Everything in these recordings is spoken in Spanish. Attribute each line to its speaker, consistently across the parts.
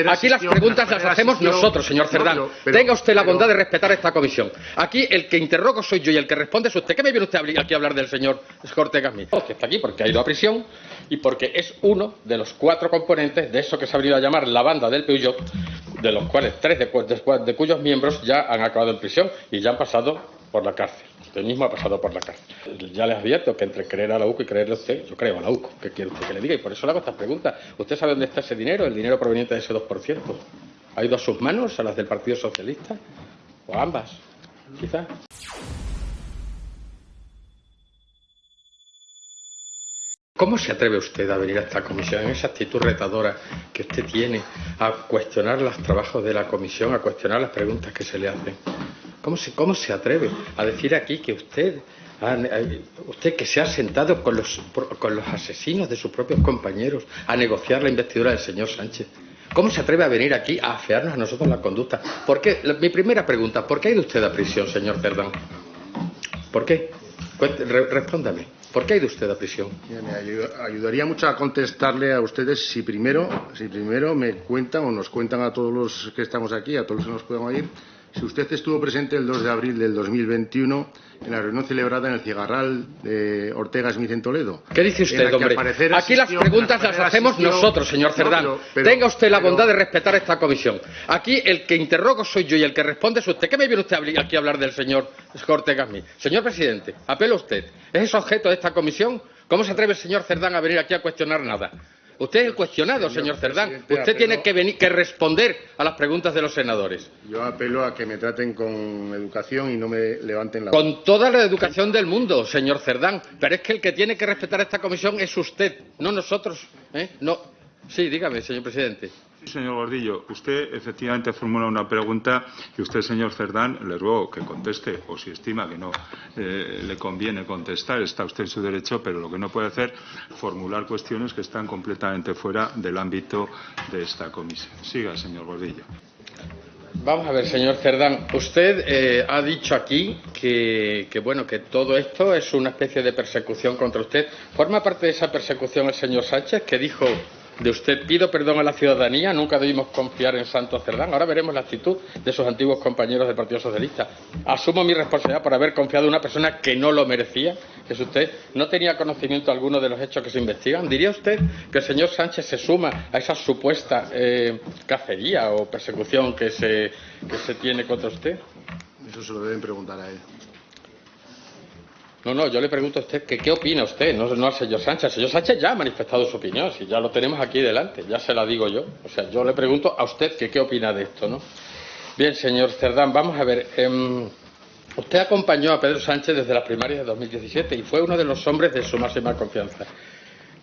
Speaker 1: Aquí las preguntas las hacemos nosotros, señor Cerdán. Tenga usted la bondad de respetar esta comisión. Aquí el que interrogo soy yo y el que responde es usted. ¿Qué me viene usted aquí a hablar del señor Ortega Smith? Que está aquí porque ha ido a prisión y porque es uno de los 4 componentes de eso que se ha venido a llamar la banda del Peugeot, de los cuales 3 de cuyos miembros ya han acabado en prisión y ya han pasado por la cárcel. Usted mismo ha pasado por la cárcel. Ya les advierto que entre creer a la UCO y creerle a usted, yo creo a la UCO. ¿Qué quiere usted que le diga? Y por eso le hago estas preguntas. ¿Usted sabe dónde está ese dinero, el dinero proveniente de ese 2%? ¿Ha ido a sus manos, a las del Partido Socialista? ¿O a ambas? Quizás. ¿Cómo se atreve usted a venir a esta comisión en esa actitud retadora que usted tiene a cuestionar los trabajos de la comisión, a cuestionar las preguntas que se le hacen? ¿Cómo se atreve a decir aquí que usted que se ha sentado con los asesinos de sus propios compañeros a negociar la investidura del señor Sánchez? ¿Cómo se atreve a venir aquí a afearnos a nosotros la conducta? Mi primera pregunta, ¿por qué ha ido usted a prisión, señor Cerdán? ¿Por qué? Respóndame. ¿Por qué ha ido usted a prisión?
Speaker 2: Me ayudaría mucho a contestarle a ustedes si primero me cuentan o nos cuentan a todos los que estamos aquí, a todos los que nos puedan oír, si usted estuvo presente el 2 de abril del 2021 en la reunión celebrada en el Cigarral de Ortega Smith en Toledo.
Speaker 1: ¿Qué dice usted, hombre? Aquí las preguntas las hacemos nosotros, señor Cerdán. Tenga usted la bondad de respetar esta comisión. Aquí el que interrogo soy yo y el que responde es usted. ¿Qué me viene usted aquí a hablar del señor Ortega Smith? Señor presidente, apelo a usted. ¿Es ese objeto de esta comisión? ¿Cómo se atreve el señor Cerdán a venir aquí a cuestionar nada? Usted es el cuestionado, señor Cerdán. Usted tiene que responder a las preguntas de los senadores.
Speaker 2: Yo apelo a que me traten con educación y no me levanten la voz.
Speaker 1: Con toda la educación del mundo, señor Cerdán. Pero es que el que tiene que respetar esta comisión es usted, no nosotros. No. Sí, dígame, señor presidente.
Speaker 3: Sí, señor Gordillo, usted efectivamente formula una pregunta y usted, señor Cerdán, le ruego que conteste, o si estima que no le conviene contestar, está usted en su derecho, pero lo que no puede hacer es formular cuestiones que están completamente fuera del ámbito de esta comisión. Siga, señor Gordillo.
Speaker 1: Vamos a ver, señor Cerdán, usted ha dicho aquí que todo esto es una especie de persecución contra usted. ¿Forma parte de esa persecución el señor Sánchez, que dijo de usted: pido perdón a la ciudadanía, nunca debimos confiar en Santos Cerdán? Ahora veremos la actitud de sus antiguos compañeros del Partido Socialista. Asumo mi responsabilidad por haber confiado en una persona que no lo merecía, que es usted. ¿No tenía conocimiento alguno de los hechos que se investigan? ¿Diría usted que el señor Sánchez se suma a esa supuesta cacería o persecución que se tiene contra usted?
Speaker 2: Eso se lo deben preguntar a él.
Speaker 1: No, yo le pregunto a usted que qué opina usted, no al señor Sánchez. El señor Sánchez ya ha manifestado su opinión, si ya lo tenemos aquí delante, ya se la digo yo. O sea, yo le pregunto a usted que qué opina de esto, ¿no? Bien, señor Cerdán, vamos a ver. Usted acompañó a Pedro Sánchez desde las primarias de 2017 y fue uno de los hombres de su máxima confianza.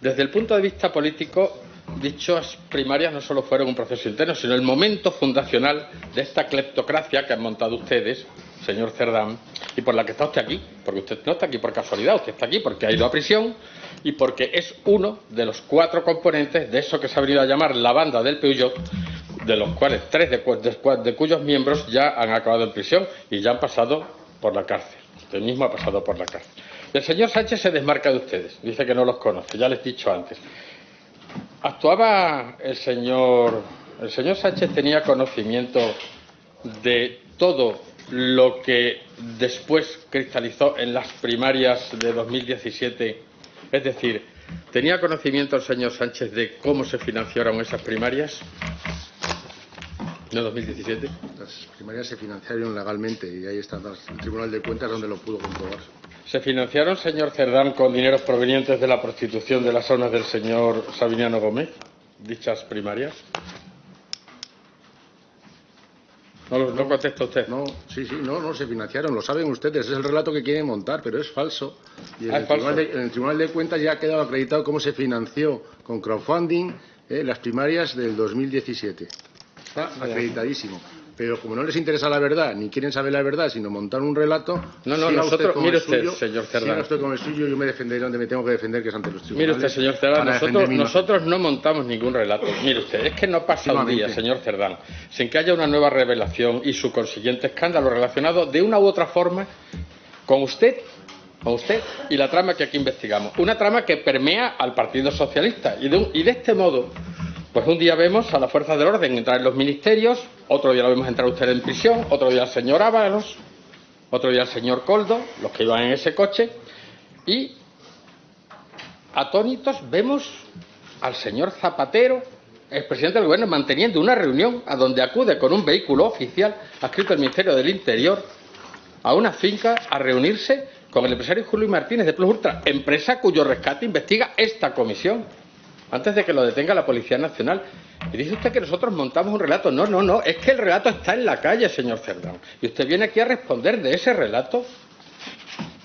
Speaker 1: Desde el punto de vista político, dichas primarias no solo fueron un proceso interno, sino el momento fundacional de esta cleptocracia que han montado ustedes, señor Cerdán, y por la que está usted aquí, porque usted no está aquí por casualidad, usted está aquí porque ha ido a prisión y porque es uno de los 4 componentes de eso que se ha venido a llamar la banda del Peugeot, de los cuales 3 de cuyos miembros ya han acabado en prisión y ya han pasado por la cárcel. Usted mismo ha pasado por la cárcel. El señor Sánchez se desmarca de ustedes, dice que no los conoce, ya les he dicho antes. Actuaba el señor Sánchez, tenía conocimiento de todo lo que después cristalizó en las primarias de 2017, es decir, ¿tenía conocimiento el señor Sánchez de cómo se financiaron esas primarias de 2017?
Speaker 2: Las primarias se financiaron legalmente y ahí está el Tribunal de Cuentas donde lo pudo comprobar.
Speaker 1: ¿Se financiaron, señor Cerdán, con dineros provenientes de la prostitución de las zonas del señor Sabiniano Gómez, dichas primarias? No contesta usted.
Speaker 2: No se financiaron, lo saben ustedes, es el relato que quieren montar, pero es falso. Y en el Tribunal de Cuentas ya ha quedado acreditado cómo se financió con crowdfunding las primarias del 2017. Está acreditadísimo. Pero como no les interesa la verdad, ni quieren saber la verdad, sino montar un relato...
Speaker 1: nosotros, mire usted, señor Cerdán.
Speaker 2: Siga usted con el suyo, yo me defenderé donde me tengo que defender, que es ante los tribunales.
Speaker 1: Mire usted, señor Cerdán, nosotros no montamos ningún relato. Mire usted, es que no pasa un día, señor Cerdán, sin que haya una nueva revelación y su consiguiente escándalo relacionado de una u otra forma con usted y la trama que aquí investigamos. Una trama que permea al Partido Socialista y de este modo Pues un día vemos a las fuerzas del orden entrar en los ministerios, otro día lo vemos entrar usted en prisión, otro día al señor Ábalos, otro día al señor Koldo, los que iban en ese coche, y atónitos vemos al señor Zapatero, expresidente del gobierno, manteniendo una reunión a donde acude con un vehículo oficial adscrito al Ministerio del Interior a una finca a reunirse con el empresario Julio Martínez de Plus Ultra, empresa cuyo rescate investiga esta comisión, antes de que lo detenga la Policía Nacional. Y dice usted que nosotros montamos un relato. No, no, no, es que el relato está en la calle, señor Cerdán. Y usted viene aquí a responder de ese relato.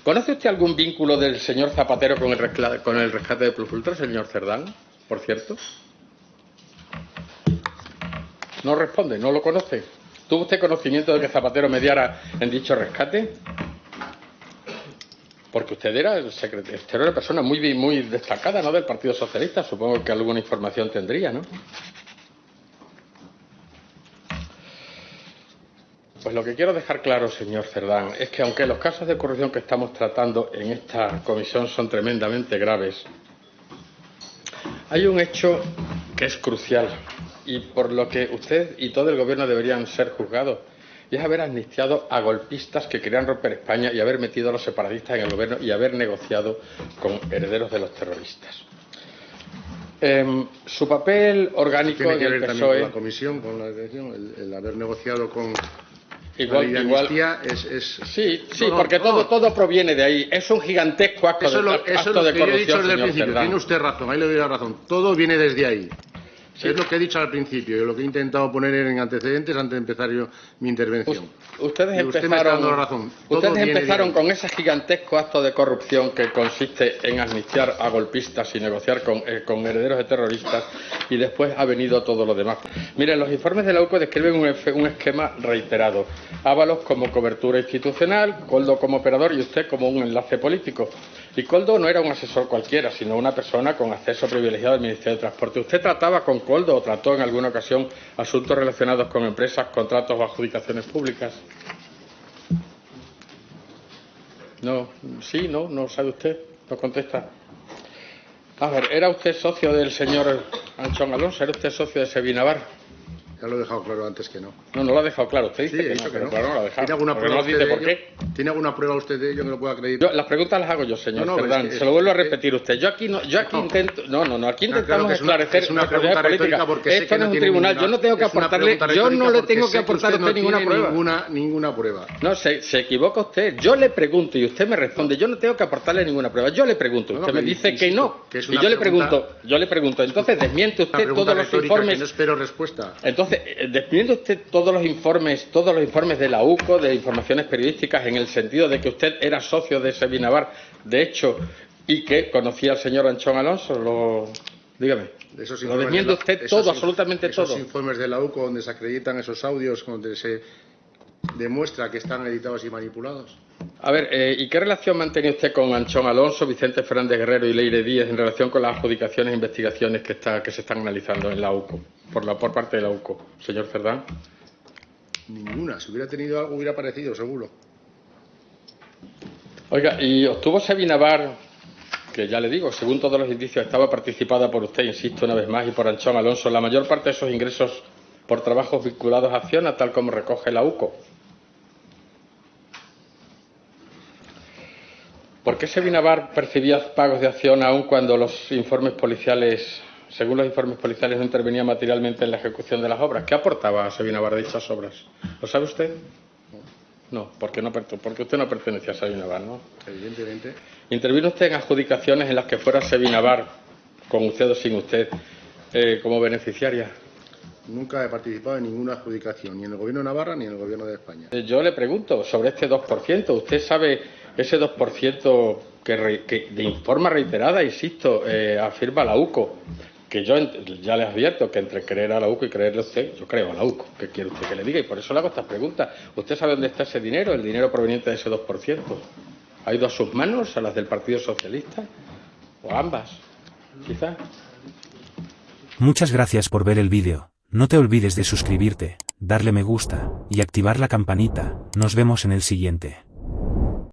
Speaker 1: ¿Conoce usted algún vínculo del señor Zapatero con el rescate de Plus Ultra, señor Cerdán, por cierto? No responde, no lo conoce. ¿Tuvo usted conocimiento de que Zapatero mediara en dicho rescate? Porque usted era el secretario, usted era una persona muy destacada, ¿no?, del Partido Socialista. Supongo que alguna información tendría, ¿no? Pues lo que quiero dejar claro, señor Cerdán, es que aunque los casos de corrupción que estamos tratando en esta comisión son tremendamente graves, hay un hecho que es crucial y por lo que usted y todo el gobierno deberían ser juzgados, y es haber amnistiado a golpistas que querían romper España y haber metido a los separatistas en el gobierno y haber negociado con herederos de los terroristas. Su papel orgánico
Speaker 2: tiene que
Speaker 1: del
Speaker 2: ver
Speaker 1: PSOE...
Speaker 2: también con la comisión, con la dirección, el haber negociado con...
Speaker 1: Igual,
Speaker 2: la amnistía es...
Speaker 1: Sí, porque todo proviene de ahí. Es un gigantesco acto de corrupción.
Speaker 2: Eso es lo que yo he dicho desde el principio. Tiene usted razón, ahí le doy la razón. Todo viene desde ahí. Sí. Es lo que he dicho al principio y lo que he intentado poner en antecedentes antes de empezar yo mi intervención.
Speaker 1: Ustedes empezaron con ese gigantesco acto de corrupción que consiste en amnistiar a golpistas y negociar con herederos de terroristas, y después ha venido todo lo demás. Miren, los informes de la UCO describen un esquema reiterado. Ábalos como cobertura institucional, Koldo como operador y usted como un enlace político. Y Koldo no era un asesor cualquiera, sino una persona con acceso privilegiado al Ministerio de Transporte. ¿Usted trataba con Koldo o trató en alguna ocasión asuntos relacionados con empresas, contratos o adjudicaciones públicas? No, sí, no sabe usted, no contesta. A ver, ¿era usted socio del señor Anchón Alonso? ¿Era usted socio de Sevinavar?
Speaker 2: Ya lo he dejado claro antes que no.
Speaker 1: No lo ha dejado claro. Usted dice que no,
Speaker 2: pero
Speaker 1: claro, no lo ha dejado.
Speaker 2: ¿Tiene alguna prueba
Speaker 1: usted de ello?
Speaker 2: ¿Tiene alguna prueba usted de ello que lo pueda acreditar?
Speaker 1: Las preguntas las hago yo, señor Cerdán. Se lo vuelvo a repetir usted. Aquí intentamos esclarecer
Speaker 2: es una pregunta retórica porque
Speaker 1: esto no es un tribunal. Yo no tengo que aportarle, yo no le tengo que aportar a usted ninguna prueba.
Speaker 2: Ninguna prueba.
Speaker 1: No, se equivoca usted. Yo le pregunto y usted me responde. Yo no tengo que aportarle ninguna prueba. Yo le pregunto. Usted me dice que no. Y yo le pregunto. Entonces desmiente usted todos los informes.
Speaker 2: No espero respuesta.
Speaker 1: Entonces, desmiente usted todos los informes de la UCO, de informaciones periodísticas, en el sentido de que usted era socio de Sevinavar, de hecho, y que conocía al señor Anchón Alonso. Dígame. Lo desmiente usted todo, absolutamente todo.
Speaker 2: Esos informes de la UCO donde se acreditan esos audios, donde se demuestra que están editados y manipulados.
Speaker 1: A ver, ¿y qué relación mantenía usted con Anchón Alonso, Vicente Fernández Guerrero y Leire Díez en relación con las adjudicaciones e investigaciones que se están analizando en la UCO, por parte de la UCO, señor Cerdán?
Speaker 2: Ninguna. Si hubiera tenido algo, hubiera aparecido, seguro.
Speaker 1: Oiga, ¿y obtuvo Sevinavar, que ya le digo, según todos los indicios, estaba participada por usted, insisto una vez más, y por Anchón Alonso, la mayor parte de esos ingresos por trabajos vinculados a Acciona, tal como recoge la UCO? ¿Por qué Sevinavar percibía pagos de Acciona aun cuando los informes policiales, según los informes policiales, no intervenía materialmente en la ejecución de las obras? ¿Qué aportaba a Sevinavar de dichas obras? ¿Lo sabe usted? No, porque usted no pertenecía a Sevinavar, ¿no?
Speaker 2: Evidentemente.
Speaker 1: ¿Intervino usted en adjudicaciones en las que fuera Sevinavar, con usted o sin usted, como beneficiaria?
Speaker 2: Nunca he participado en ninguna adjudicación, ni en el Gobierno de Navarra ni en el Gobierno de España.
Speaker 1: Yo le pregunto sobre este 2%. ¿Usted sabe ese 2% que de forma reiterada, insisto, afirma la UCO? Que yo ya les advierto que entre creer a la UCO y creerle a usted, yo creo a la UCO. ¿Qué quiere usted que le diga? Y por eso le hago estas preguntas. ¿Usted sabe dónde está ese dinero, el dinero proveniente de ese 2%? ¿Ha ido a sus manos, a las del Partido Socialista? ¿O a ambas? Quizás.
Speaker 4: Muchas gracias por ver el vídeo. No te olvides de suscribirte, darle me gusta y activar la campanita. Nos vemos en el siguiente.